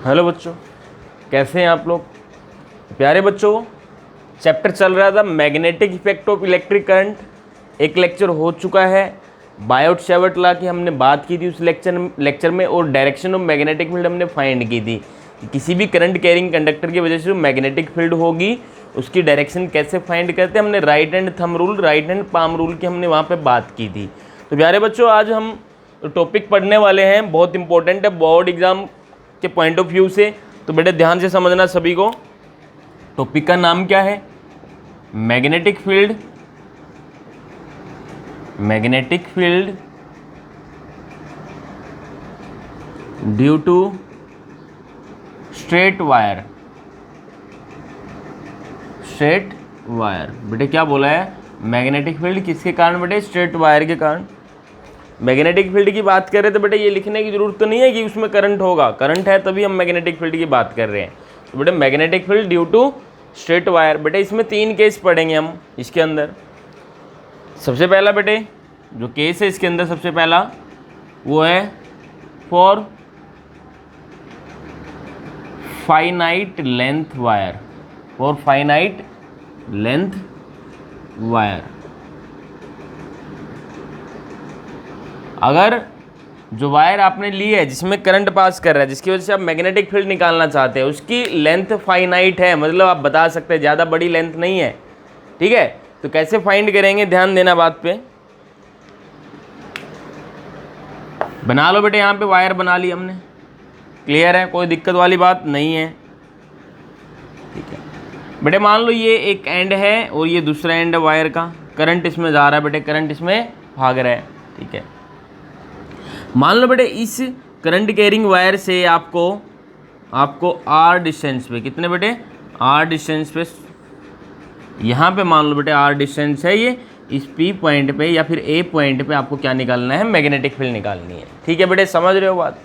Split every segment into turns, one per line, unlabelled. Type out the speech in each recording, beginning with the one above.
Hello बच्चों, कैसे हैं आप लोग? प्यारे बच्चों, चैप्टर चल रहा था magnetic effect of electric current. एक लेक्चर हो चुका है, बायोट सेवर्ट लॉ की हमने बात की थी उस लेक्चर में, और डायरेक्शन ऑफ मैग्नेटिक फील्ड हमने फाइंड की थी कि किसी भी करंट कैरिंग कंडक्टर की वजह से जो मैग्नेटिक फील्ड होगी उसकी डायरेक्शन कैसे फाइंड करते हैं। हमने right hand thumb rule, right hand palm rule की हमने वहाँ पर बात की थी। तो प्यारे बच्चों, आज हम टॉपिक पढ़ने वाले हैं, बहुत इंपॉर्टेंट है बोर्ड एग्जाम के पॉइंट ऑफ व्यू से। तो बेटे ध्यान से समझना सभी को। टॉपिक का नाम क्या है? Magnetic field. Magnetic field due to straight wire. Straight wire बेटे क्या बोला है? मैग्नेटिक फील्ड किसके कारण बेटे? स्ट्रेट वायर के कारण। मैग्नेटिक फील्ड की बात कर रहे थे बेटे, ये लिखने की जरूरत तो नहीं है कि उसमें करंट होगा, करंट है तभी हम मैग्नेटिक फील्ड की बात कर रहे हैं। तो बेटे magnetic field due to straight wire, बेटे इसमें 3 केस पढ़ेंगे हम इसके अंदर। सबसे पहला बेटे जो केस है इसके अंदर, सबसे पहला वो है for finite length wire. For finite length wire, अगर जो वायर आपने ली है जिसमें करंट पास कर रहा है, जिसकी वजह से आप मैग्नेटिक फील्ड निकालना चाहते हैं, उसकी लेंथ फाइनाइट है, मतलब आप बता सकते हैं ज़्यादा बड़ी लेंथ नहीं है, ठीक है। तो कैसे फाइंड करेंगे, ध्यान देना बात पे। बना लो बेटे, यहाँ पे वायर बना ली हमने, क्लियर है, कोई दिक्कत वाली बात नहीं है, ठीक है। बेटे मान लो ये एक एंड है और ये दूसरा एंड है वायर का, करंट इसमें जा रहा है बेटे, करंट इसमें भाग रहा है, ठीक है। मान लो बेटे इस करंट कैरिंग वायर से आपको आर डिस्टेंस पे, कितने बेटे? आर डिस्टेंस पे, यहाँ पे मान लो बेटे आर डिस्टेंस है ये, इस पी पॉइंट पे या फिर ए पॉइंट पे आपको क्या निकालना है? मैग्नेटिक फील्ड निकालनी है, ठीक है बेटे, समझ रहे हो बात?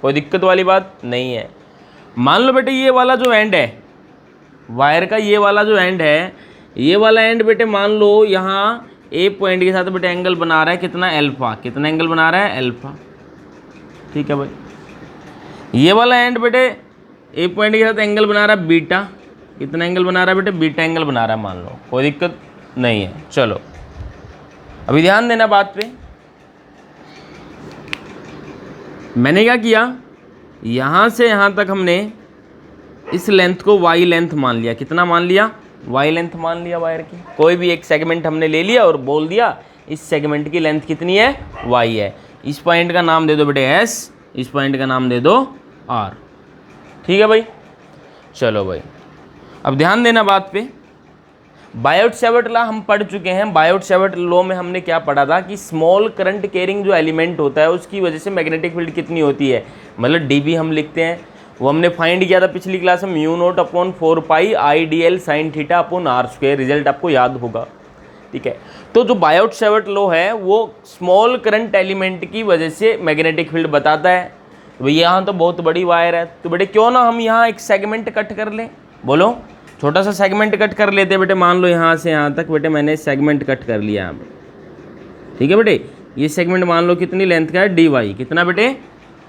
कोई दिक्कत वाली बात नहीं है। मान लो बेटे ये वाला जो एंड है वायर का, ये वाला जो एंड है, ये वाला एंड बेटे मान लो यहाँ ए पॉइंट के साथ बेटे एंगल बना रहा है, कितना? एल्फा। कितना एंगल बना रहा है? एल्फा, ठीक है भाई। ये वाला एंड बेटे ए पॉइंट के साथ एंगल बना रहा है बीटा। कितना एंगल बना रहा है बेटे? बीटा एंगल बना रहा है, मान लो, कोई दिक्कत नहीं है। चलो अभी ध्यान देना बात पे। मैंने क्या किया, यहाँ से यहाँ तक हमने इस लेंथ को वाई लेंथ मान लिया। कितना मान लिया? वाई लेंथ मान लिया वायर की। कोई भी एक सेगमेंट हमने ले लिया और बोल दिया इस सेगमेंट की लेंथ कितनी है? वाई है। इस पॉइंट का नाम दे दो बेटे एस, इस पॉइंट का नाम दे दो आर, ठीक है भाई। चलो भाई अब ध्यान देना बात पे। बायोट सेवर्ट लॉ हम पढ़ चुके हैं। बायोट सेवर्ट लॉ में हमने क्या पढ़ा था कि स्मॉल करंट कैरिंग जो एलिमेंट होता है उसकी वजह से मैग्नेटिक फील्ड कितनी होती है, मतलब डीबी हम लिखते हैं, वो हमने फाइंड किया था पिछली क्लास में, mu not upon 4 pi I D L sine theta upon R square. Result आपको याद होगा, ठीक है। तो जो बायोट सेवर्ट लॉ है वो स्मॉल करंट एलिमेंट की वजह से मैग्नेटिक फील्ड बताता है। तो भैया यहाँ तो बहुत बड़ी वायर है, तो बेटे क्यों ना हम यहाँ एक सेगमेंट कट कर लें, बोलो, छोटा सा सेगमेंट कट कर लेते हैं बेटे। मान लो यहाँ से यहाँ तक बेटे मैंने सेगमेंट कट कर लिया यहाँ पे, ठीक है बेटे। ये सेगमेंट मान लो कितनी लेंथ का है? D Y. कितना बेटे?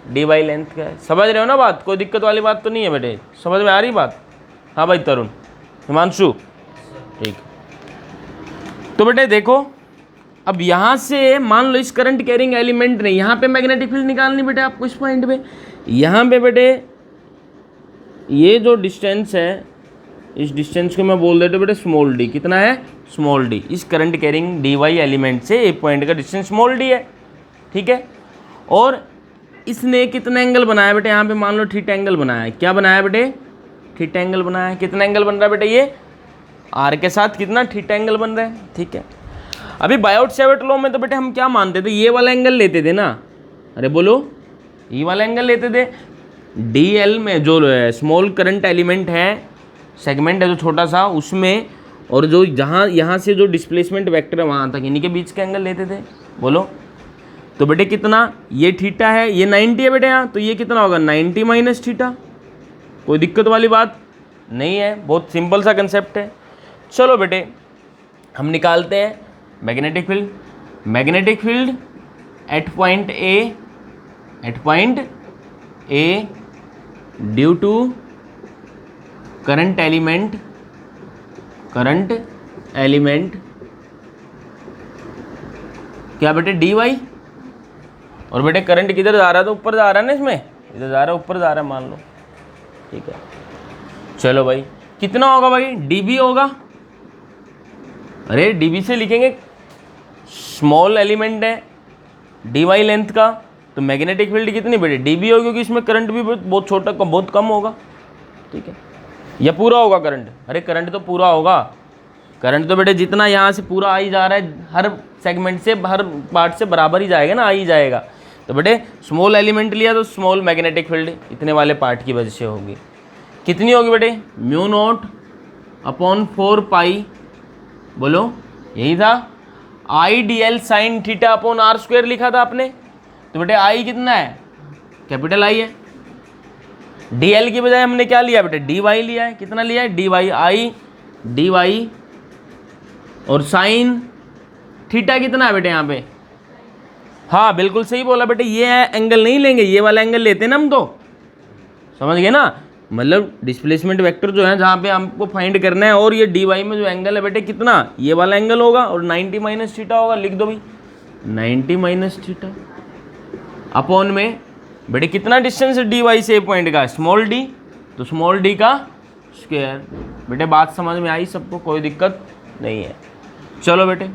डी वाई लेंथ का है। समझ रहे हो ना बात? कोई दिक्कत वाली बात तो नहीं है बेटे, समझ में आ रही बात? हाँ भाई तरुण, हिमांशु, ठीक। तो बेटे देखो, अब यहाँ से मान लो इस करंट कैरिंग एलिमेंट ने यहाँ पे मैग्नेटिक फील्ड निकालनी बेटे आपको इस पॉइंट पे। यहाँ पे बेटे ये जो डिस्टेंस है, इस डिस्टेंस को मैं बोल देता हूँ बेटे स्मॉल डी। कितना है? Small D. इस current carrying D Y element से एक पॉइंट का डिस्टेंस स्मॉल डी है, ठीक है। और इसने कितना एंगल बनाया बेटे? यहाँ पे मान लो थीटा एंगल बनाया है। क्या बनाया बेटे? थीटा एंगल बनाया है। कितना एंगल बन रहा है बेटे? ये आर के साथ कितना थीटा एंगल बन रहा है, ठीक है। अभी बायोट सेवर्ट लॉ में तो बेटे हम क्या मानते थे? ये वाला एंगल लेते थे ना, अरे बोलो, ये वाला एंगल लेते थे। डी एल में जो स्मॉल करंट एलिमेंट है, सेगमेंट है जो छोटा सा, उसमें और जो जहाँ यहाँ से जो डिस्प्लेसमेंट वेक्टर है वहाँ तक, इन्हीं के बीच का एंगल लेते थे, बोलो। तो बेटे कितना? ये थीटा है, ये 90 है बेटे यहाँ, तो ये कितना होगा? 90 माइनस थीटा। कोई दिक्कत वाली बात नहीं है, बहुत सिंपल सा कंसेप्ट है। चलो बेटे हम निकालते हैं magnetic field. Magnetic field at point A due to current element क्या बेटे dy, और बेटे करंट किधर जा रहा है, तो ऊपर जा रहा है ना, इसमें इधर जा रहा है, ऊपर जा रहा है मान लो, ठीक है। चलो भाई कितना होगा भाई, dB होगा। अरे dB से लिखेंगे, स्मॉल एलिमेंट है dy लेंथ का, तो मैग्नेटिक फील्ड कितनी बेटे dB होगी, क्योंकि इसमें करंट भी बहुत छोटा, बहुत कम होगा, ठीक है। या पूरा होगा करंट, अरे करंट तो पूरा होगा, करंट तो बेटे जितना यहाँ से पूरा आ ही जा रहा है, हर सेगमेंट से, हर पार्ट से बराबर ही जाएगा ना, आ ही जाएगा। तो बेटे स्मॉल एलिमेंट लिया तो स्मॉल मैग्नेटिक फील्ड इतने वाले पार्ट की वजह से होगी। कितनी होगी बेटे, म्यू नॉट अपॉन 4 पाई, बोलो यही था, I D L sine theta upon R square लिखा था आपने। तो बेटे आई कितना है, कैपिटल आई है, डी एल की बजाय हमने क्या लिया बेटे, डी वाई लिया है। कितना लिया है, D Y, I D Y, और साइन थीटा कितना है बेटे यहाँ पे, हाँ बिल्कुल सही बोला बेटे, ये एंगल नहीं लेंगे, ये वाला एंगल लेते हैं ना हम, तो समझ गए ना, मतलब डिस्प्लेसमेंट वेक्टर जो है जहाँ पे हमको फाइंड करना है, और ये डी वाई में जो एंगल है बेटे कितना, ये वाला एंगल होगा, और 90 माइनस थीटा होगा, लिख दो भाई 90 माइनस थीटा अपॉन में बेटे कितना डिस्टेंस है डी वाई से पॉइंट का, स्मॉल डी, तो स्मॉल डी का स्क्वायर। बेटे बात समझ में आई सबको, कोई दिक्कत नहीं है। चलो बेटे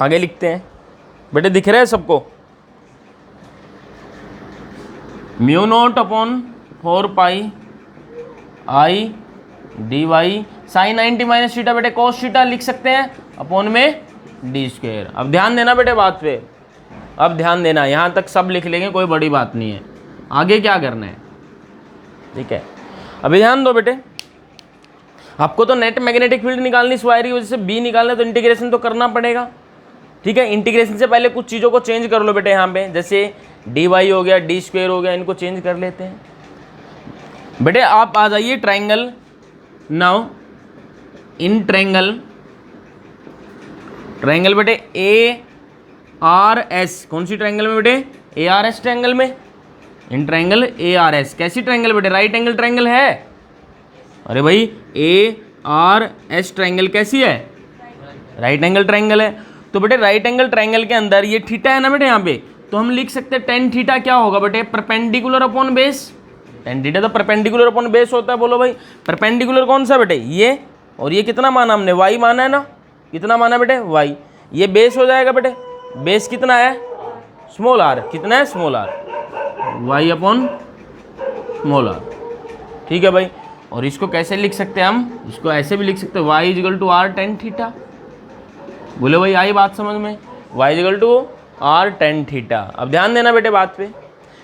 आगे लिखते हैं, बेटे दिख रहा है सबको, mu not upon 4 pi I D Y sine 90 minus theta, बेटे कॉस थीटा लिख सकते हैं, अपॉन में डी स्क्वायर। अब ध्यान देना बेटे बात पे, अब ध्यान देना, यहाँ तक सब लिख लेंगे, कोई बड़ी बात नहीं है, आगे क्या करना है, ठीक है। अभी ध्यान दो बेटे, आपको तो नेट मैग्नेटिक फील्ड निकालनी इस वायर की वजह से, बी निकालना, तो इंटीग्रेशन तो करना पड़ेगा, ठीक है। इंटीग्रेशन से पहले कुछ चीज़ों को चेंज कर लो बेटे, यहाँ पे जैसे डी वाई हो गया, डी स्क्वायर हो गया, इनको चेंज कर लेते हैं बेटे। आप आ जाइए ट्राइंगल, नाउ इन ट्राइंगल बेटे ए आर एस, कौन सी ट्राइंगल में बेटे, ए आर एस ट्राइंगल में, in triangle A R S, कैसी ट्राइंगल बेटे, राइट एंगल ट्राइंगल है। अरे भाई ए आर एस ट्राइंगल कैसी है, राइट एंगल ट्राइंगल है। तो बेटे राइट एंगल ट्राइंगल के अंदर ये थीटा है ना बेटे यहाँ पे, तो हम लिख सकते हैं टेन थीटा क्या होगा बेटे, perpendicular upon base, tan theta तो परपेंडिकुलर अपॉन बेस होता है, बोलो भाई परपेंडिकुलर कौन सा बेटे, ये, और ये कितना माना हमने, वाई माना है ना, कितना माना बेटे वाई, ये बेस हो जाएगा बेटे, बेस कितना है स्मॉल आर, कितना है small R, Y upon small R, ठीक है भाई। और इसको कैसे लिख सकते हैं हम, इसको ऐसे भी लिख सकते हैं, Y equal to R tan theta, बोले भाई आई बात समझ में, Y equal to R tan theta. अब ध्यान देना बेटे बात पे,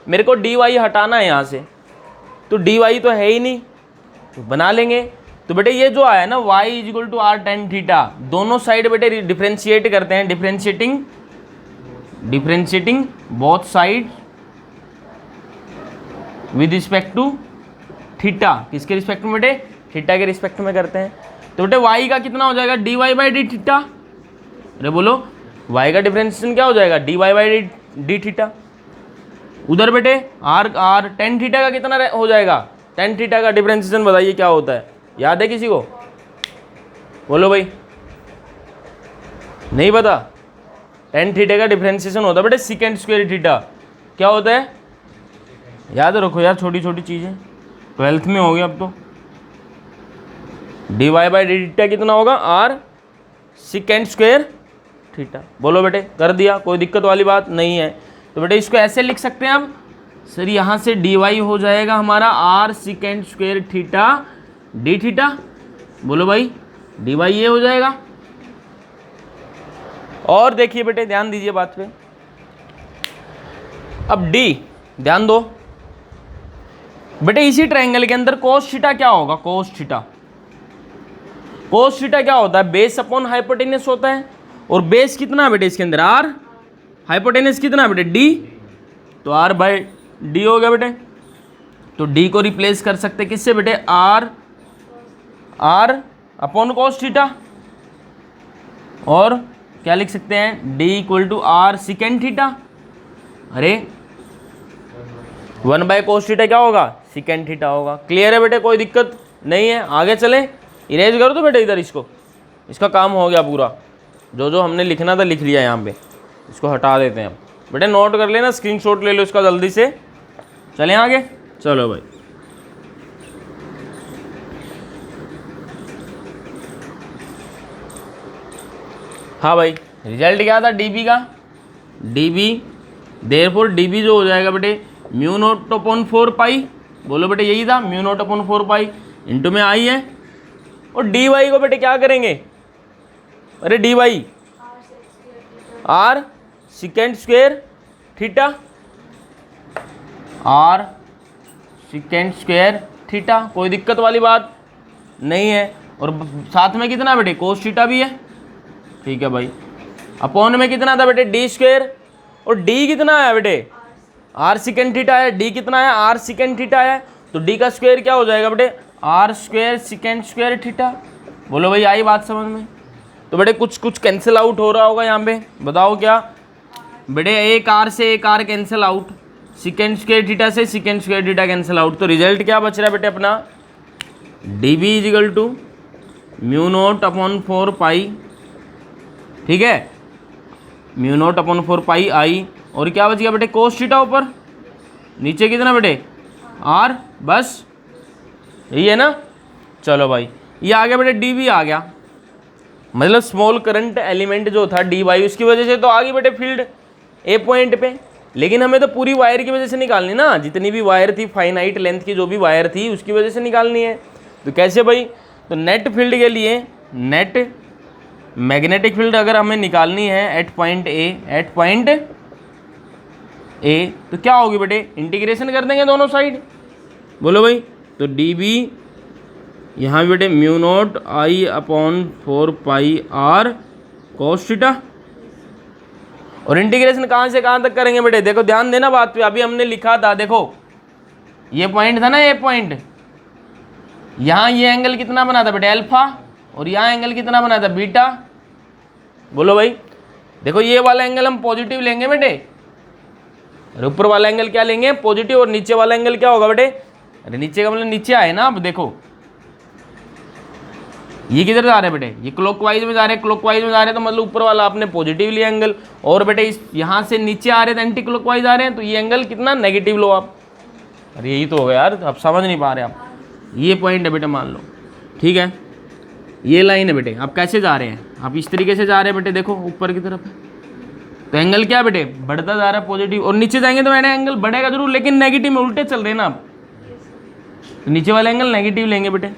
मेरे को डी वाई हटाना है यहाँ से, तो डी वाई तो है ही नहीं, तो बना लेंगे। तो बेटे ये जो आया ना Y equal to R tan theta, दोनों साइड बेटे डिफ्रेंशिएट करते हैं, differentiating both side with respect to theta, किसके रिस्पेक्ट में बेटे, थीटा के रिस्पेक्ट में करते हैं। तो बेटे वाई का कितना हो जाएगा, D Y by D theta, अरे बोलो वाई का डिफरेंशिएशन क्या हो जाएगा, D Y by D theta. उधर बेटे आर टेन थीटा का कितना हो जाएगा, टेन थीटा का डिफरेंशिएशन बताइए क्या होता है, याद है किसी को, बोलो भाई, नहीं पता, टेन थीटा का डिफरेंशिएशन होता है बेटे सेकेंड स्क्वायर थीटा, क्या होता है याद रखो यार, छोटी छोटी चीज़ें 12th में हो गया अब तो। D Y by D theta कितना होगा, आर सेकेंड स्क्वायर थीटा, बोलो बेटे कर दिया, कोई दिक्कत वाली बात नहीं है। तो बेटे इसको ऐसे लिख सकते हैं अब सर, यहाँ से डी वाई हो जाएगा हमारा R second square theta D theta, बोलो भाई डी वाई ये हो जाएगा। और देखिए बेटे ध्यान दीजिए बात पे, अब डी ध्यान दो बेटे, इसी ट्रायंगल के अंदर कोस थीटा क्या होगा, कोस थीटा, कोस थीटा क्या होता है, बेस अपॉन हाइपोटेनस होता है, और बेस कितना है बेटे इसके अंदर आर, हाइपोटेनस कितना है बेटे डी, तो आर बाई डी हो गया बेटे। तो डी को रिप्लेस कर सकते किससे बेटे, आर अपॉन कोस थीटा, और क्या लिख सकते हैं D equal to R second theta. अरे 1/cos थीटा क्या होगा, सिकेंड थीटा होगा। क्लियर है बेटे, कोई दिक्कत नहीं है। आगे चले, इरेज करो तो बेटे इधर इसको, इसका काम हो गया पूरा। जो जो हमने लिखना था लिख लिया यहाँ पे, इसको हटा देते हैं अब। बेटे नोट कर लेना, स्क्रीनशॉट ले लो इसका जल्दी से। चलें आगे, चलो भाई। हाँ भाई, रिजल्ट क्या था डीबी का, डीबी देयरफॉर डीबी जो हो जाएगा बेटे म्यू नॉट अपॉन 4 पाई, बोलो बेटे यही था, mu naught upon 4 pi into में आई है। और डी वाई को बेटे क्या करेंगे, अरे D Y R second square theta, R second square theta, कोई दिक्कत वाली बात नहीं है। और साथ में कितना बेटे कोस थीटा भी है, ठीक है भाई। अपॉन में कितना था बेटे डी स्क्वेयर, और डी कितना है बेटे आर सिकेंड थीटा है, डी कितना है आर सिकेंड थीटा है, तो डी का स्क्वायर क्या हो जाएगा बेटे R square second square theta. बोलो भाई आई बात समझ में। तो बेटे कुछ कुछ कैंसिल आउट हो रहा होगा यहाँ पे, बताओ क्या बेटे, एक आर से एक R cancel out, secant square theta से secant square theta cancel out. तो रिजल्ट क्या बच रहा है बेटे अपना, D B equal to mu nought upon 4 pi, ठीक है, mu nought upon 4 pi I. और क्या बच गया बेटे कोस थीटा ऊपर, नीचे कितना बेटे आर, बस यही है ना। चलो भाई ये आ गया बेटे डी बी आ गया, मतलब स्मॉल करंट एलिमेंट जो था डी वाई, उसकी वजह से तो आ गई बेटे फील्ड ए पॉइंट पे। लेकिन हमें तो पूरी वायर की वजह से निकालनी ना, जितनी भी वायर थी फाइनाइट लेंथ की जो भी वायर थी उसकी वजह से निकालनी है। तो कैसे भाई, तो नेट फील्ड के लिए नेट मैग्नेटिक फील्ड अगर हमें निकालनी है at point A, at point A, तो क्या होगी बेटे इंटीग्रेशन कर देंगे दोनों साइड, बोलो भाई। तो डी बी यहाँ भी बेटे mu naught I upon 4 pi R cos theta. और इंटीग्रेशन कहाँ से कहाँ तक करेंगे बेटे, देखो ध्यान देना बात पे, अभी हमने लिखा था, देखो ये पॉइंट था ना, ये पॉइंट, यहाँ ये एंगल कितना बना था बेटे अल्फा, और यहाँ एंगल कितना बना था बीटा, बोलो भाई। देखो ये वाला एंगल हम पॉजिटिव लेंगे बेटे, और ऊपर वाला एंगल क्या लेंगे पॉजिटिव, और नीचे वाला एंगल क्या होगा बेटे, अरे नीचे का मतलब नीचे आए ना। अब देखो ये किधर जा रहे हैं बेटे, ये क्लॉकवाइज में जा रहे हैं, क्लॉकवाइज में जा रहे हैं तो मतलब ऊपर वाला आपने पॉजिटिव लिया एंगल, और बेटे इस यहाँ से नीचे आ रहे हैं तो एंटी क्लॉकवाइज आ रहे हैं, तो ये एंगल कितना नेगेटिव लो आप। अरे यही तो हो गया यार, आप समझ नहीं पा रहे आप। ये पॉइंट है बेटे मान लो, ठीक है, ये लाइन है बेटे, आप कैसे जा रहे हैं, आप इस तरीके से जा रहे हैं बेटे, देखो ऊपर की तरफ, तो एंगल क्या बेटे बढ़ता जा रहा है पॉजिटिव, और नीचे जाएंगे तो मैंने एंगल बढ़ेगा जरूर, लेकिन नेगेटिव में उल्टे चल रहे हैं ना आप, तो नीचे वाला एंगल नेगेटिव लेंगे बेटे।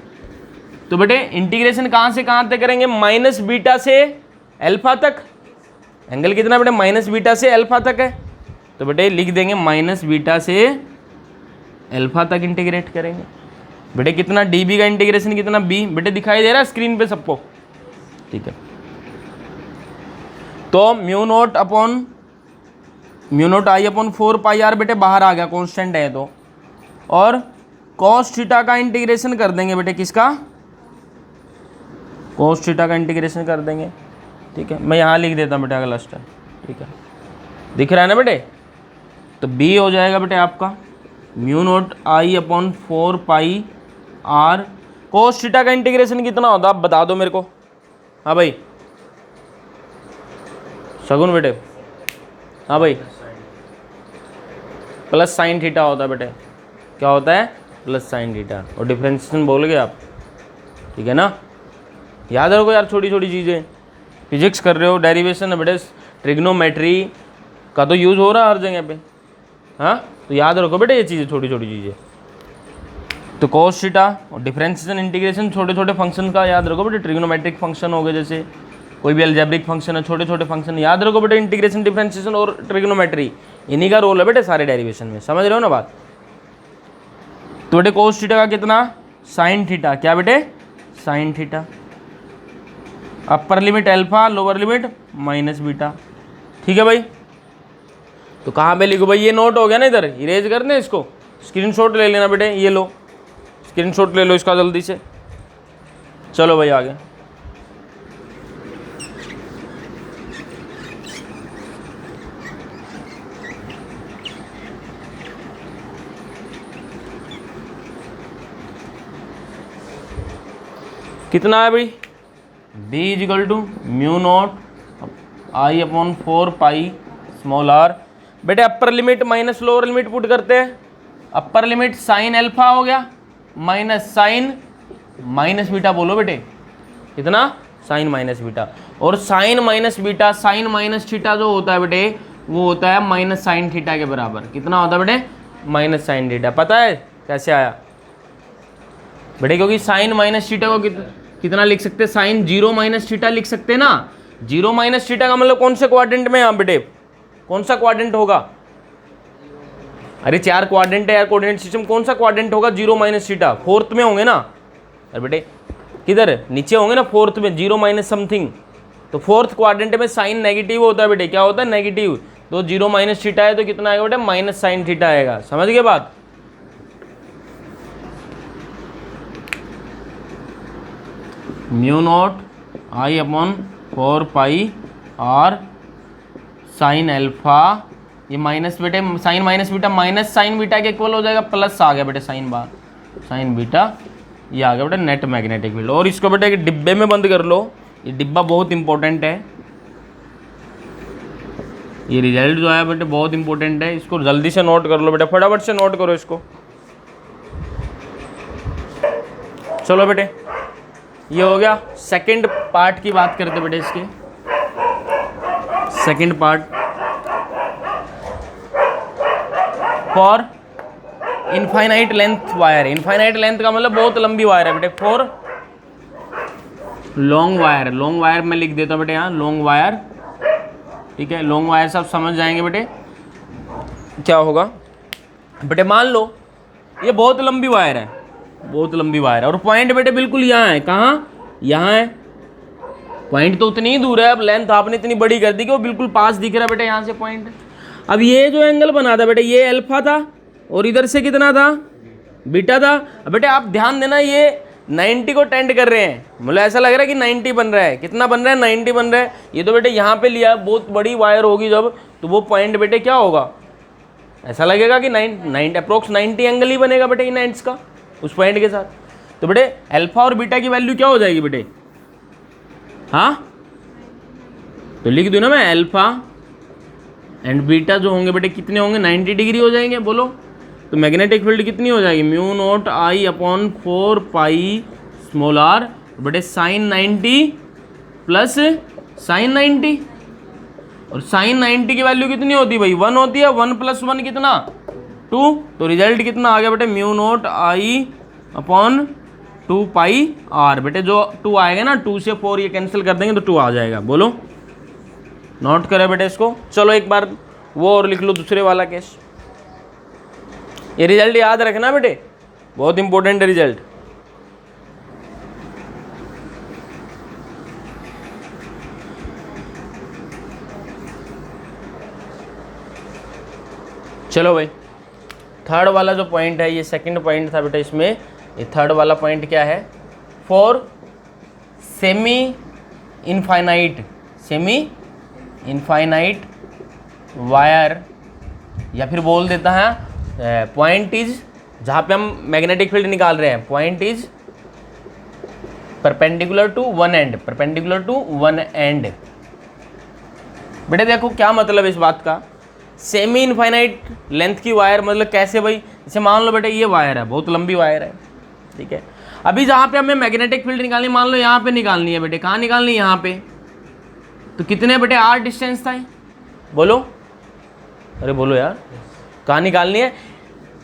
तो बेटे इंटीग्रेशन कहाँ से कहाँ तक करेंगे, माइनस बीटा से अल्फा तक, एंगल कितना बेटे माइनस बीटा से अल्फा तक है, तो बेटे लिख देंगे माइनस बीटा से अल्फा तक इंटीग्रेट करेंगे। बेटे कितना डी बी का इंटीग्रेशन कितना बी, बेटे दिखाई दे रहा है स्क्रीन पे सबको, ठीक है। तो mu naught I upon 4 pi are बेटे बाहर आ गया, कांस्टेंट है तो, और कॉस थीटा का इंटीग्रेशन कर देंगे बेटे, किसका कॉस थीटा का इंटीग्रेशन कर देंगे, ठीक है। मैं यहाँ लिख देता हूँ बेटे अगला स्टेप, ठीक है, दिख रहा है ना बेटे। तो बी हो जाएगा बेटे आपका mu naught I upon 4 pi R, cos theta का इंटीग्रेशन कितना होता है आप बता दो मेरे को। हाँ भाई शगुन बेटे, हाँ भाई प्लस साइन थीटा होता है बेटे, क्या होता है प्लस साइन थीटा, और डिफरेंशिएशन बोल गए आप, ठीक है ना। याद रखो यार छोटी छोटी चीज़ें, फिजिक्स कर रहे हो, डेरिवेशन है बेटे, ट्रिग्नोमेट्री का तो यूज़ हो रहा है हर जगह पे, हाँ तो याद रखो बेटे ये चीज़ें, छोटी छोटी चीज़ें। तो कोस थीटा और डिफरेंशिएशन इंटीग्रेशन छोटे छोटे फंक्शन का याद रखो बेटे, ट्रिग्नोमेट्रिक फंक्शन हो गए, जैसे कोई भी अलजेब्रिक फंक्शन है, छोटे छोटे फंक्शन याद रखो बेटे, इंटीग्रेशन डिफरेंशिएशन और ट्रिग्नोमेट्री इन्हीं का रोल है बेटे सारे डेरिवेशन में, समझ रहे हो ना बात। तो बेटे कोस थीटा का कितना साइन थीटा, क्या बेटे sine theta, upper limit alpha lower limit minus beta, ठीक है भाई। तो कहाँ पे लिखो भाई, ये नोट हो गया ना, इधर इरेज करने इसको, स्क्रीनशॉट ले लेना बेटे, ये लो स्क्रीनशॉट ले लो इसका जल्दी से। चलो भाई आगे, कितना है भाई, b is equal to mu not I upon 4 pi small r। बेटे upper limit minus lower limit put करते हैं। अपर लिमिट साइन अल्फा हो गया माइनस साइन माइनस बीटा, बोलो बेटे कितना, साइन माइनस बीटा। और sine minus beta, sine minus theta जो होता है बेटे वो होता है माइनस साइन थीटा के बराबर। कितना होता है बेटे, माइनस साइन थीटा। पता है कैसे आया बेटे, क्योंकि साइन माइनस थीटा को कितना लिख सकते हैं, साइन जीरो माइनस थीटा लिख सकते हैं ना। जीरो माइनस थीटा का मतलब कौन से क्वाड्रेंट में यहाँ बेटे, कौन सा क्वाड्रेंट होगा, अरे 4 क्वाड्रेंट है यार कोऑर्डिनेट सिस्टम, कौन सा क्वाड्रेंट होगा जीरो माइनस थीटा, फोर्थ में होंगे ना। अरे बेटे किधर नीचे होंगे ना, फोर्थ में, जीरो माइनस समथिंग। तो फोर्थ क्वाड्रेंट में साइन नेगेटिव होता है बेटे, क्या होता है, नेगेटिव। तो जीरो माइनस थीटा है तो कितना आएगा बेटे, माइनस साइन थीटा आएगा। समझ गए बात। Mu not I upon 4 pi are sine alpha, ये माइनस बेटे sine minus beta minus sine beta के इक्वल हो जाएगा, प्लस आ गया बेटे साइन बार साइन बीटा, ये आ गया बेटे नेट मैग्नेटिक फील्ड। और इसको बेटे एक डिब्बे में बंद कर लो, ये डिब्बा बहुत इंपॉर्टेंट है, ये रिजल्ट जो है बेटे बहुत इंपॉर्टेंट है, इसको जल्दी से नोट कर लो बेटे, फटाफट से नोट करो इसको। चलो बेटे ये हो गया। सेकंड पार्ट की बात करते बेटे, इसके second part, for infinite length wire. Infinite length का मतलब बहुत लंबी वायर है बेटे। For long wire, long wire मैं लिख देता हूँ बेटे यहाँ, लॉन्ग वायर, ठीक है। लॉन्ग वायर सब समझ जाएंगे बेटे क्या होगा बेटे। मान लो ये बहुत लंबी वायर है, बहुत लंबी वायर है, और पॉइंट बेटे बिल्कुल यहाँ है, कहाँ, यहाँ है। पॉइंट तो उतनी ही दूर है, अब लेंथ आपने इतनी बड़ी कर दी कि वो बिल्कुल पास दिख रहा है बेटे यहाँ से पॉइंट। अब ये जो एंगल बना था बेटे, ये अल्फा था और इधर से कितना था, बीटा था। अब बेटे आप ध्यान देना, ये 90 को टेंड कर रहे हैं, मतलब ऐसा लग रहा है कि 90 बन रहा है। कितना बन रहा है, 90 बन रहा है। ये तो बेटे यहाँ पे लिया, बहुत बड़ी वायर होगी जब, तो वो पॉइंट बेटे क्या होगा, ऐसा लगेगा कि 90 अप्रोक्स 90 एंगल ही बनेगा बेटे इन एंड्स का उस पॉइंट के साथ। तो बेटे अल्फा और बीटा की वैल्यू क्या हो जाएगी बेटे, हाँ तो लिख दूँ ना मैं, अल्फा एंड बीटा जो होंगे बेटे कितने होंगे, 90 डिग्री हो जाएंगे, बोलो। तो मैग्नेटिक फील्ड कितनी हो जाएगी, mu not I upon 4 pi small r बेटे साइन 90 प्लस साइन 90, और साइन 90 की वैल्यू कितनी होती है भाई, 1 होती है। 1 + 1 कितना, 2। तो रिजल्ट कितना आ गया बेटे, mu not I upon 2 pi are. बेटे जो 2 आएगा ना, 2 से 4 ये कैंसिल कर देंगे तो 2 आ जाएगा, बोलो। नोट करें बेटे इसको। चलो एक बार वो और लिख लो, दूसरे वाला केस। ये रिजल्ट याद रखना बेटे, बहुत इंपॉर्टेंट है रिजल्ट। चलो भाई, थर्ड वाला जो पॉइंट है, ये सेकंड पॉइंट था बेटा इसमें, ये थर्ड वाला पॉइंट क्या है, for semi infinite, semi infinite wire, या फिर बोल देता है पॉइंट इज, जहाँ पे हम मैग्नेटिक फील्ड निकाल रहे हैं, point is perpendicular to one end, perpendicular to one end. बेटे देखो क्या मतलब है इस बात का, सेमी इनफाइनाइट लेंथ की वायर मतलब कैसे भाई, जैसे मान लो बेटे ये वायर है, बहुत लंबी वायर है, ठीक है। अभी जहाँ पे हमें मैग्नेटिक फील्ड निकालनी, मान लो यहाँ पे निकालनी है बेटे, कहाँ निकालनी है, यहाँ पे। तो कितने बेटे आर डिस्टेंस था, बोलो, अरे बोलो यार, कहाँ निकालनी है,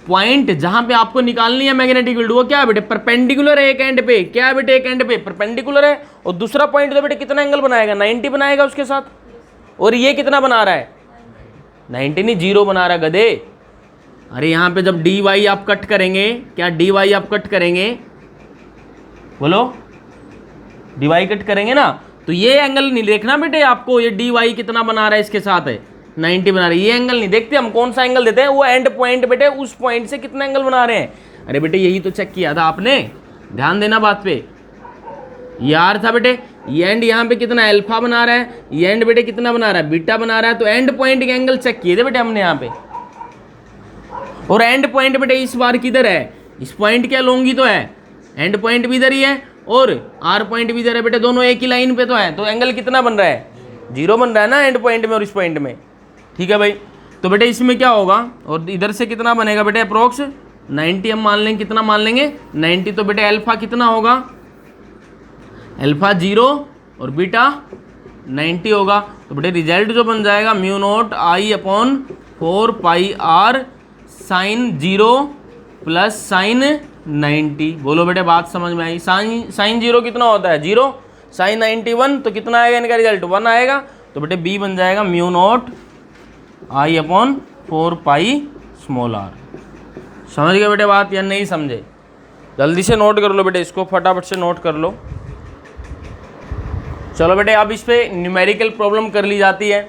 पॉइंट जहाँ पे आपको निकालनी है मैग्नेटिक फील्ड, वो क्या है बेटे, परपेंडिकुलर है एक एंड पे, क्या है बेटे, एक एंड पे परपेंडिकुलर है, और दूसरा पॉइंट तो बेटे कितना एंगल बनाएगा, 90 बनाएगा उसके साथ। और ये कितना बना रहा है, 90 नहीं 0 बना रहा है गधे। अरे यहाँ पे जब डी वाई आप कट करेंगे, क्या डी वाई आप कट करेंगे, बोलो, डी वाई कट करेंगे ना, तो ये एंगल नहीं देखना बेटे आपको, ये डी वाई कितना बना रहा है इसके साथ है, 90 बना रहे हैं, ये एंगल नहीं देखते हम, कौन सा एंगल देते हैं, वो एंड पॉइंट बेटे, उस पॉइंट से कितना एंगल बना रहे हैं। अरे बेटे यही तो चेक किया था आपने, ध्यान देना बात पे। ये आर था बेटे, ये एंड यहाँ पे कितना अल्फा बना रहा है, ये एंड बेटे कितना बना रहा है, बीटा बना रहा है। तो एंड पॉइंट के एंगल चेक किए थे बेटे हमने यहाँ पे, और एंड पॉइंट बेटे इस बार किधर है, इस पॉइंट के अलोंग ही तो है, एंड पॉइंट भी इधर ही है, और आर पॉइंट भी दे रहा है बेटे, दोनों एक ही लाइन पे तो है, तो एंगल कितना बन रहा है, 0 बन रहा है ना एंड पॉइंट में और इस पॉइंट में। ठीक है भाई, तो बेटे इसमें क्या होगा, और इधर से कितना बनेगा बेटे अप्रोक्स 90 हम मान लेंगे, कितना मान लेंगे 90। तो बेटे अल्फा कितना होगा, अल्फा 0 और बीटा 90 होगा। तो बेटे रिजल्ट जो बन जाएगा mu not I upon 4 pi are sine 0 plus sine 90। बोलो बेटे बात समझ में आई। साइन 0 कितना होता है 0, साइन 90 1, तो कितना आएगा इनका रिजल्ट 1 आएगा। तो बेटे बी बन जाएगा mu not I upon 4 pi small r. समझ गए बेटे बात या नहीं समझे? जल्दी से नोट कर लो बेटे, इसको फटाफट से नोट कर लो। चलो बेटे अब इस पे न्यूमेरिकल प्रॉब्लम कर ली जाती है,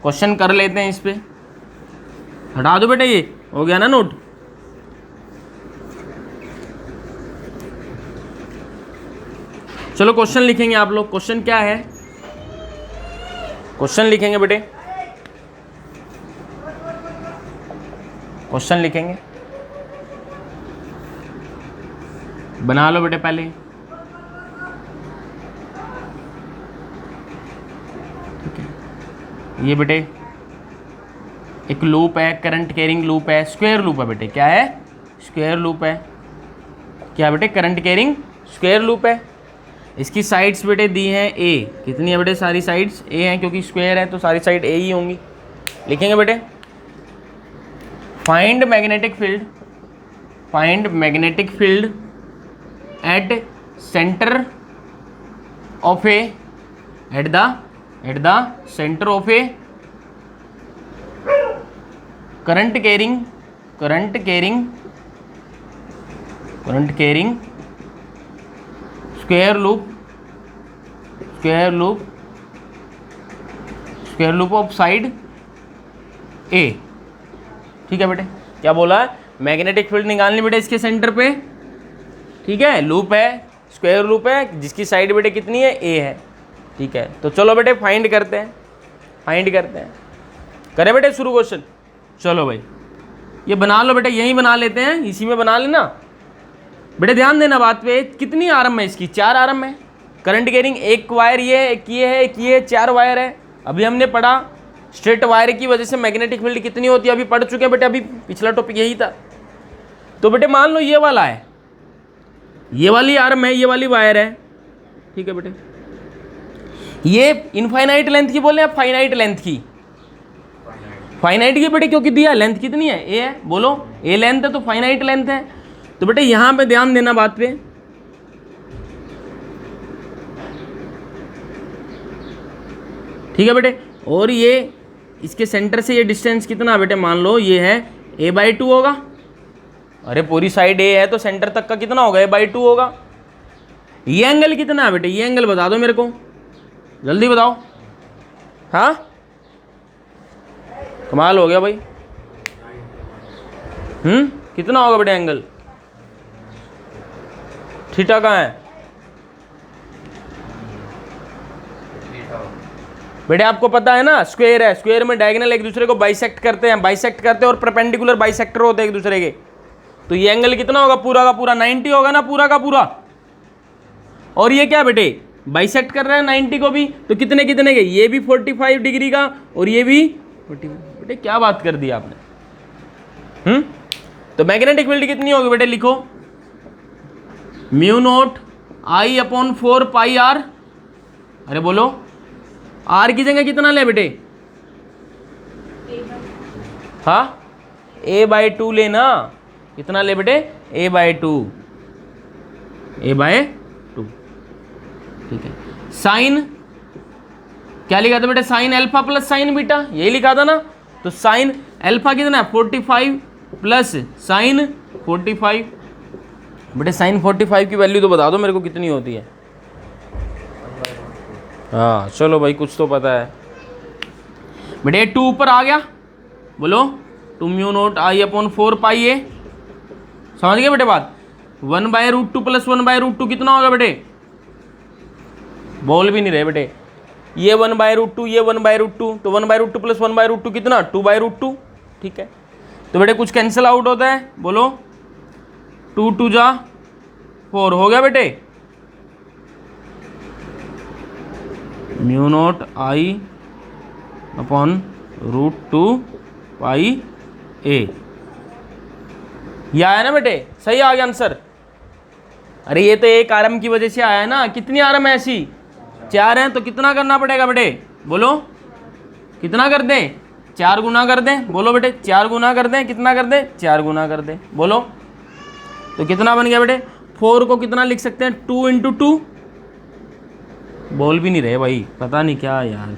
क्वेश्चन कर लेते हैं इस पे। हटा दो बेटे, ये हो गया ना नोट। चलो क्वेश्चन लिखेंगे आप लोग। क्वेश्चन क्या है, क्वेश्चन लिखेंगे बेटे, क्वेश्चन लिखेंगे, बना लो बेटे पहले। ठीक है, ये बेटे एक लूप है, करंट कैरिंग लूप है, स्क्वायर लूप है बेटे। क्या है, स्क्वायर लूप है। क्या बेटे, करंट कैरिंग स्क्वायर लूप है। इसकी साइड्स बेटे दी हैं ए, कितनी है बेटे, सारी साइड्स ए हैं, क्योंकि स्क्वायर है तो सारी साइड ए ही होंगी। लिखेंगे बेटे find magnetic field, find magnetic field at centre of a, at the centre of a current carrying square loop of side A. ठीक है बेटे, क्या बोला है, मैग्नेटिक फील्ड निकालनी बेटे इसके सेंटर पे। ठीक है, लूप है, स्क्वायर लूप है, जिसकी साइड बेटे कितनी है, ए है। ठीक है, तो चलो बेटे फाइंड करते हैं, करें बेटे शुरू क्वेश्चन। चलो भाई ये बना लो बेटे, यहीं बना लेते हैं, इसी में बना लेना बेटे। ध्यान देना बात पे, कितनी आरम है इसकी, 4 आरम है। करंट कैरिंग एक वायर ये है, एक ये है, एक ये है, 4 वायर है। अभी हमने पढ़ा स्ट्रेट वायर की वजह से मैग्नेटिक फील्ड कितनी होती है, अभी पढ़ चुके हैं बेटे, अभी पिछला टॉपिक यही था। तो बेटे मान लो ये वाला है, ये वाली आर्म है, ये वाली वायर है। ठीक है बेटे, ये इनफाइनाइट लेंथ की बोले या फाइनाइट लेंथ की, फाइनाइट की बेटे, क्योंकि दिया लेंथ कितनी है, ए है। बोलो ए लेंथ है तो फाइनाइट लेंथ है। तो बेटे यहां पे ध्यान देना बात पे, ठीक है बेटे। और ये इसके सेंटर से ये डिस्टेंस कितना बेटे, मान लो ये है a/2 होगा। अरे पूरी साइड ए है तो सेंटर तक का कितना होगा, a/2 होगा। ये एंगल कितना है बेटे, ये एंगल बता दो मेरे को, जल्दी बताओ। हाँ कमाल हो गया भाई। कितना होगा बेटे एंगल, थीटा कहाँ है बेटे, आपको पता है ना, स्क्वायर है, स्क्वायर में डायगोनल एक दूसरे को बाइसेक्ट करते हैं, और परपेंडिकुलर बाइसेक्टर होते हैं एक दूसरे के। तो ये एंगल कितना होगा, पूरा का पूरा 90 होगा ना, पूरा का पूरा। और ये क्या बेटे, बाइसेक्ट कर रहे हैं 90 को भी, तो कितने कितने के, ये भी 45 डिग्री का और ये भी 45। बेटे क्या बात कर दी आपने। तो मैग्नेटिक फील्ड कितनी होगी बेटे, लिखो mu not I upon 4 pi r. अरे बोलो आर की जगह कितना ले बेटे, हाँ a/2 लेना। कितना ले बेटे, a/2, a/2। ठीक है, साइन क्या लिखा था बेटे, sine alpha plus sign beta, यही लिखा था ना। तो साइन अल्फा कितना है 45 प्लस साइन 45। बेटे साइन 45 की वैल्यू तो बता दो मेरे को कितनी होती है। हाँ चलो भाई कुछ तो पता है बेटे। 2 ऊपर आ गया, बोलो 2 म्यू नॉट आई अपॉन 4 पाई ए। समझ गए बेटे बात। 1/√2 प्लस 1/√2 कितना होगा बेटे, बोल भी नहीं रहे बेटे। ये 1/√2, ये 1/√2, तो 1/√2 प्लस 1/√2 कितना, 2/√2। ठीक है, तो बेटे कुछ कैंसिल आउट होता है, बोलो 2 2 जा 4 हो गया बेटे। म्यू नॉट आई अपॉन √2 पाई ए। ये आया ना बेटे, सही आ गया आंसर। अरे ये तो एक आरम की वजह से आया है ना, कितनी आरम है ऐसी? 4 हैं, तो कितना करना पड़ेगा बेटे, बोलो कितना कर दें? 4 गुना कर दें, बोलो बेटे 4 गुना कर दें, कितना कर दें? 4 गुना कर दें, बोलो। तो कितना बन गया बेटे? 4 को कितना लिख सकते हैं? 2 × 2। बोल भी नहीं रहे भाई, पता नहीं क्या यार।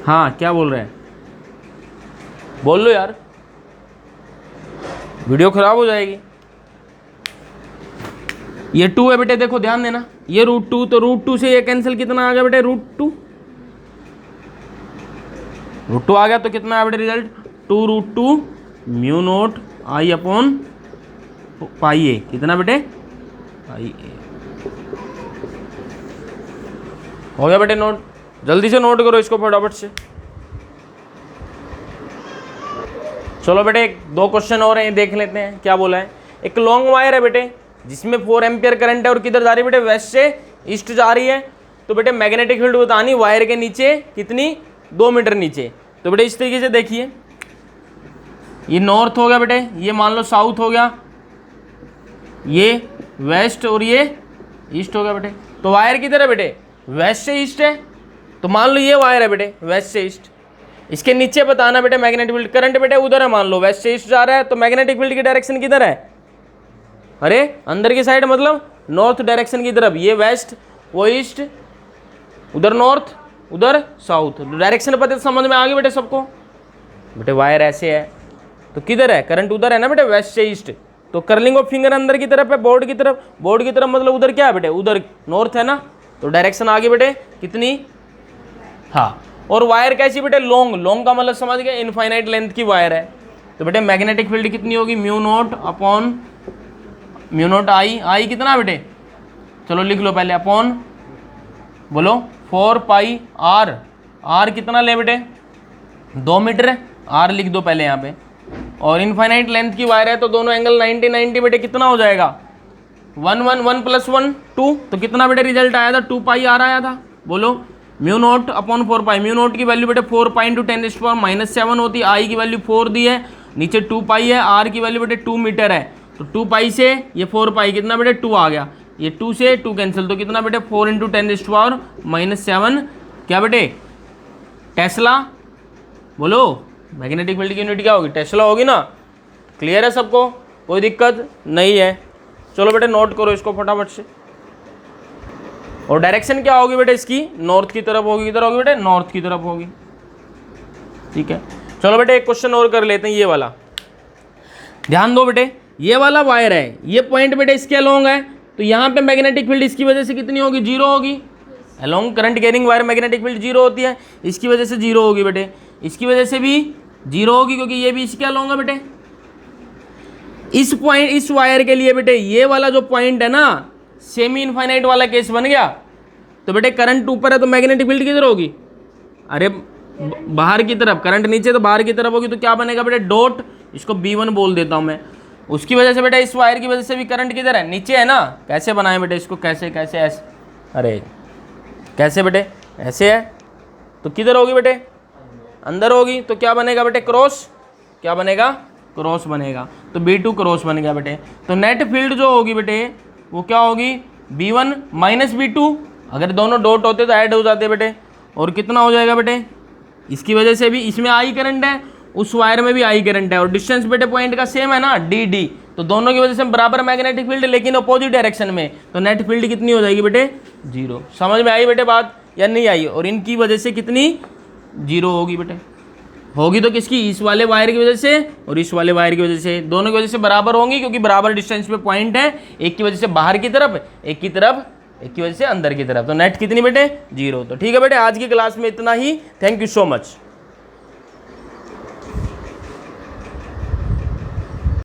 हाँ क्या बोल रहे हैं, बोल लो यार, वीडियो खराब हो जाएगी। ये 2 है बेटे, देखो ध्यान देना, ये √2, तो √2 से ये कैंसिल, कितना आ गया बेटे? √2 आ गया, तो कितना है बेटे result? 2 √2 mu naught I upon pi ए। कितना बेटे? पाई ए। हो गया बेटे नोट? जल्दी से नोट करो इसको फटाफट से। चलो बेटे 2 क्वेश्चन और हैं, देख लेते हैं क्या बोला है। एक लॉन्ग वायर है बेटे, जिसमें 4 एम्पियर करंट है और किधर जा रही है बेटे? वेस्ट से ईस्ट जा रही है। तो बेटे मैग्नेटिक फील्ड बतानी वायर के नीचे कितनी? 2 मीटर नीचे। तो बेटे इस तरीके से देखिए, ये नॉर्थ हो गया बेटे, ये मान लो साउथ हो गया, ये वेस्ट और ये ईस्ट हो गया बेटे। तो वायर किधर है बेटे? वेस्ट से ईस्ट है। तो मान लो ये वायर है बेटे, वेस्ट से ईस्ट। इसके नीचे बताना बेटे मैग्नेटिक फील्ड, करंट बेटे उधर है, मान लो वेस्ट से ईस्ट जा रहा है, तो मैग्नेटिक फील्ड की डायरेक्शन किधर है? अरे अंदर की साइड, मतलब नॉर्थ डायरेक्शन की तरफ। ये वेस्ट, वो ईस्ट, उधर नॉर्थ, उधर साउथ। डायरेक्शन पता समझ में आ गई बेटे सबको? बेटे वायर ऐसे है, तो किधर है? करंट उधर है ना बेटे, वेस्ट से ईस्ट। तो कर्लिंग ऑफ फिंगर अंदर की तरफ है, बोर्ड की तरफ। बोर्ड की तरफ मतलब उधर क्या है बेटे? उधर नॉर्थ है ना। तो डायरेक्शन आ गई बेटे कितनी? हाँ। और वायर कैसी बेटे? लॉन्ग। लॉन्ग का मतलब समझ गए, इनफाइनाइट लेंथ की वायर है। तो बेटे मैग्नेटिक फील्ड कितनी होगी? Mu not upon mu not I. I कितना बेटे? चलो लिख लो पहले, अपॉन बोलो 4 पाई आर। आर कितना ले बेटे? 2 मीटर। आर लिख दो पहले यहाँ पे। और इनफाइनाइट लेंथ की वायर है, तो दोनों एंगल 90 90 बेटे कितना हो जाएगा? 1 1 1 + 1 2। तो कितना बेटे रिजल्ट आया था? 2 पाई आर आया था। बोलो म्यू नॉट अपॉन 4 पाई। म्यू नॉट की वैल्यू बेटे 4 पाई × 10⁻⁻7 होती है। आई की वैल्यू 4 दी है, नीचे 2 पाई है। आर की वैल्यू बेटे 2 मीटर है। तो 2 पाई से ये 4 पाई कितना बेटे? 2 आ गया। ये 2 से 2 कैंसिल, तो कितना बेटे? 4 × 10⁻⁻7 क्या बेटे? टेस्ला। बोलो मैग्नेटिक फील्ड की यूनिट क्या होगी? टेस्ला होगी ना। क्लियर है सबको? कोई दिक्कत नहीं है? चलो बेटे नोट करो इसको फटाफट से। और डायरेक्शन क्या होगी बेटे इसकी? नॉर्थ की तरफ होगी। किधर होगी बेटे? नॉर्थ की तरफ होगी। ठीक है, चलो बेटे एक क्वेश्चन और कर लेते हैं, ये वाला ध्यान दो बेटे। ये वाला वायर है, ये पॉइंट बेटे इसके अलोंग है, तो यहाँ पे मैग्नेटिक फील्ड इसकी वजह से कितनी होगी? 0 होगी। Along current carrying wire magnetic field 0 होती है, इसकी वजह से 0 होगी बेटे। इसकी वजह से भी 0 होगी, क्योंकि ये भी इसके अलोंग है बेटे। इस पॉइंट, इस वायर के लिए बेटे ये वाला जो पॉइंट है ना, सेमी इनफाइनाइट वाला केस बन गया। तो बेटे करंट ऊपर है, तो मैग्नेटिक फील्ड किधर होगी? अरे बाहर की तरफ। करंट नीचे तो बाहर की तरफ होगी, तो क्या बनेगा बेटे? डॉट। इसको B1 बोल देता हूं मैं। उसकी वजह से बेटा इस वायर की वजह से भी करंट किधर है? नीचे है ना। कैसे बनाए बेटे इसको? कैसे कैसे ऐसे? अरे कैसे बेटे? ऐसे है, तो किधर होगी बेटे? अंदर होगी। तो क्या बनेगा बेटे? क्रॉस। क्या बनेगा? क्रॉस बनेगा। तो B2 क्रॉस बन गया बेटे। तो नेट फील्ड जो होगी बेटे वो क्या होगी? B1 - B2। अगर दोनों डॉट होते तो ऐड हो जाते बेटे। और कितना हो जाएगा बेटे? इसकी वजह से भी इसमें आई करंट है, उस वायर में भी आई करंट है, और डिस्टेंस बेटे पॉइंट का सेम है ना, DD। तो दोनों की वजह से बराबर मैग्नेटिक फील्ड, लेकिन अपोजिट डायरेक्शन में। तो नेट फील्ड कितनी हो जाएगी बेटे? 0। समझ में आई बेटे बात या नहीं आई? और इनकी वजह से कितनी? 0 होगी बेटे। होगी तो किसकी? इस वाले वायर की वजह से और इस वाले वायर की वजह से। दोनों की वजह से बराबर होंगी, क्योंकि बराबर डिस्टेंस पे पॉइंट है। एक की वजह से बाहर की तरफ, एक की वजह से अंदर की तरफ। तो नेट कितनी बेटे? 0। तो ठीक है बेटे, आज की क्लास में इतना ही। Thank you so much.